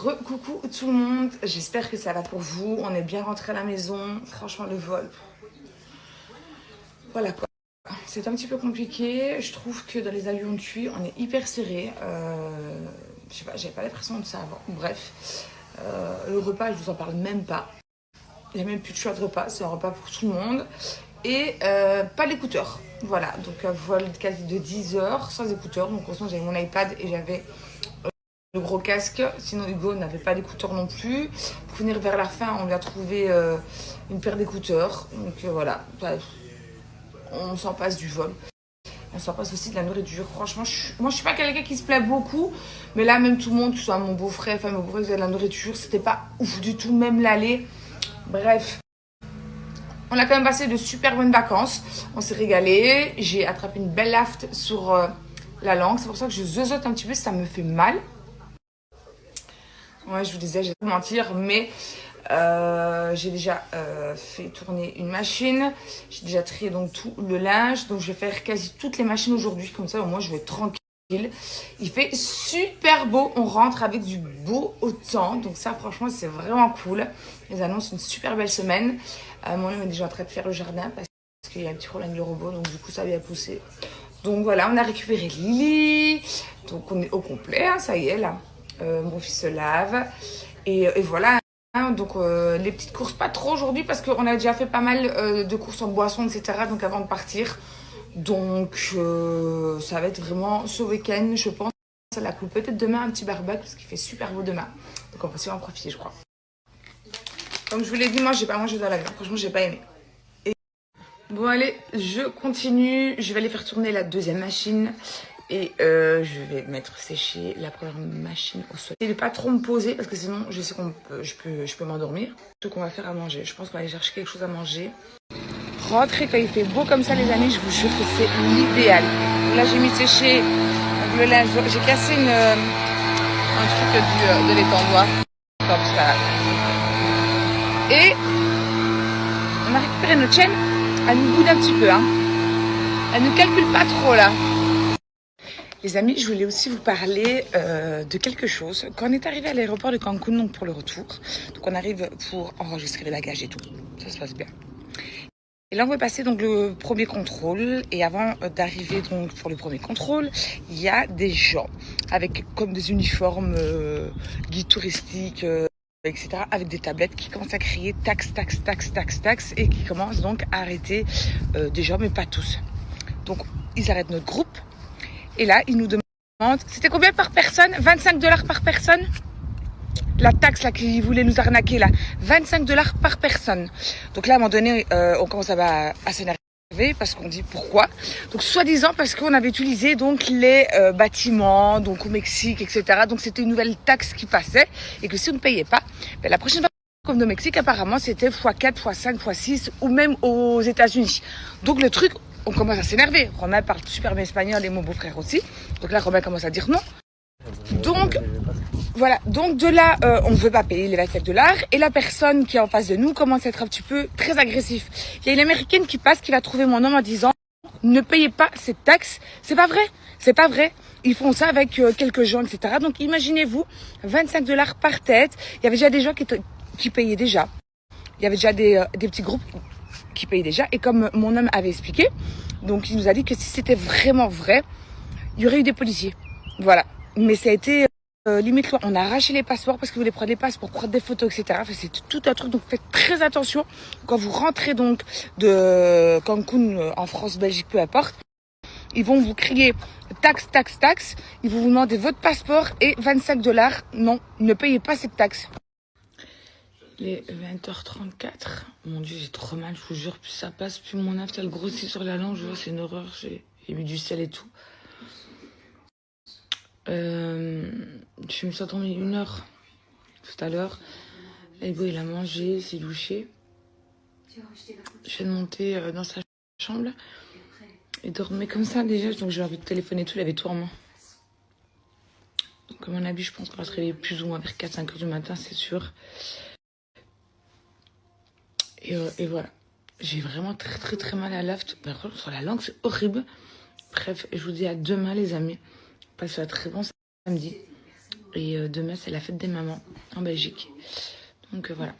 Coucou tout le monde, j'espère que ça va pour vous. On est bien rentré à la maison. Franchement, le vol, voilà quoi. C'est un petit peu compliqué. Je trouve que dans les avions de TUI, on est hyper serré. Je sais pas, j'avais pas l'impression de ça avant. Bref, le repas, je vous en parle même pas. Il n'y a même plus de choix de repas, c'est un repas pour tout le monde. Et pas d'écouteurs. Voilà, donc un vol quasi de 10 heures sans écouteurs. Donc, en ce moment, j'avais mon iPad et j'avais le gros casque. Sinon, Hugo n'avait pas d'écouteurs non plus. Pour finir vers la fin, on lui a trouvé une paire d'écouteurs. Donc voilà, on s'en passe du vol. On s'en passe aussi de la nourriture. Franchement, moi, je suis pas quelqu'un qui se plaît beaucoup. Mais là, même tout le monde, que ce soit mon beau-frère, enfin, mon beau-frère, qui faisait de la nourriture, c'était pas ouf du tout, même l'aller. Bref. On a quand même passé de super bonnes vacances. On s'est régalé. J'ai attrapé une belle afte sur la langue. C'est pour ça que je zozote un petit peu. Ça me fait mal. Ouais, je vous disais, je vais pas mentir, mais j'ai déjà fait tourner une machine. J'ai déjà trié donc tout le linge. Donc je vais faire quasi toutes les machines aujourd'hui. Comme ça, au moins, je vais être tranquille. Il fait super beau. On rentre avec du beau temps. Donc ça, franchement, c'est vraiment cool. Les annonces une super belle semaine. Mon homme est déjà en train de faire le jardin parce qu'il y a un petit problème avec le robot. Donc du coup, ça vient pousser. Donc voilà, on a récupéré Lily. Donc on est au complet, hein, ça y est là. Mon fils se lave. Et voilà. Hein, donc les petites courses, pas trop aujourd'hui parce qu'on a déjà fait pas mal de courses en boisson, etc. Donc avant de partir. Donc ça va être vraiment ce week-end, je pense. Ça la coupe peut-être demain un petit barbecue parce qu'il fait super beau demain. Donc on va aussi en profiter, je crois. Comme je vous l'ai dit, moi j'ai pas mangé dans l'avion. Franchement, j'ai pas aimé. Bon allez, je continue. Je vais aller faire tourner la deuxième machine. Et je vais mettre sécher la première machine au soleil. Et de pas trop me poser parce que sinon je sais je peux m'endormir. Ce qu'on va faire à manger. Je pense qu'on va aller chercher quelque chose à manger. Rentrer quand il fait beau comme ça les amis, je vous jure que c'est l'idéal. Là j'ai mis sécher le linge. J'ai cassé un truc de l'étendoir. Comme ça. Et on a récupéré notre chaîne. Elle nous boude un petit peu. Hein. Elle ne calcule pas trop là. Les amis, je voulais aussi vous parler de quelque chose. Quand on est arrivé à l'aéroport de Cancun, donc pour le retour, donc on arrive pour enregistrer les bagages et tout. Ça se passe bien. Et là, on va passer donc le premier contrôle. Et avant d'arriver donc pour le premier contrôle, il y a des gens avec comme des uniformes guides touristiques, etc. avec des tablettes qui commencent à crier taxe, taxe, taxe, taxe, taxe et qui commencent donc à arrêter des gens, mais pas tous. Donc, ils arrêtent notre groupe. Et là, ils nous demandent, c'était combien par personne? 25$ par personne? La taxe là qu'ils voulaient nous arnaquer là, 25$ par personne. Donc là, à un moment donné, on commence à s'énerver parce qu'on dit pourquoi. Donc soi-disant parce qu'on avait utilisé donc les bâtiments, donc au Mexique, etc. Donc c'était une nouvelle taxe qui passait et que si on ne payait pas, ben, la prochaine fois comme au Mexique, apparemment c'était x4, x5, x6 ou même aux États-Unis. Donc le truc, on commence à s'énerver. Romain parle super bien espagnol et mon beau-frère aussi. Donc là, Romain commence à dire non. Donc voilà, donc de là, on ne veut pas payer les 25$. Et la personne qui est en face de nous commence à être un petit peu très agressif. Il y a une américaine qui passe, qui va trouver mon homme en disant ne payez pas cette taxe. C'est pas vrai, c'est pas vrai. Ils font ça avec quelques gens, etc. Donc imaginez-vous, 25$ par tête. Il y avait déjà des gens qui payaient déjà. Il y avait déjà des petits groupes qui payaient déjà. Et comme mon homme avait expliqué, donc il nous a dit que si c'était vraiment vrai, il y aurait eu des policiers. Voilà. Mais ça a été limite, on a arraché les passeports parce qu'ils voulaient prendre les passeports pour prendre des photos, etc. Enfin, c'est tout un truc. Donc faites très attention quand vous rentrez donc de Cancun en France, Belgique, peu importe. Ils vont vous crier taxe, taxe, taxe. Ils vont vous demander votre passeport et 25$. Non, ne payez pas cette taxe. Les 20h34. Mon Dieu, j'ai trop mal, je vous jure. Plus ça passe, plus mon after elle grossit sur la langue. Je vois, c'est une horreur. J'ai mis du sel et tout. Je me suis attendue 1 heure tout à l'heure. Ego, il a mangé, il s'est douché. Je viens de monter dans sa chambre. Il dormait comme ça déjà, donc j'ai envie de téléphoner et tout. Il avait tout en main. Donc, à mon avis, je pense qu'on va se réveiller plus ou moins vers 4-5 heures du matin, c'est sûr. Et voilà. J'ai vraiment très très très mal à l'aft. Par contre, sur la langue, c'est horrible. Bref, je vous dis à demain, les amis. Passez un très bon samedi. Et demain, c'est la fête des mamans en Belgique. Donc voilà.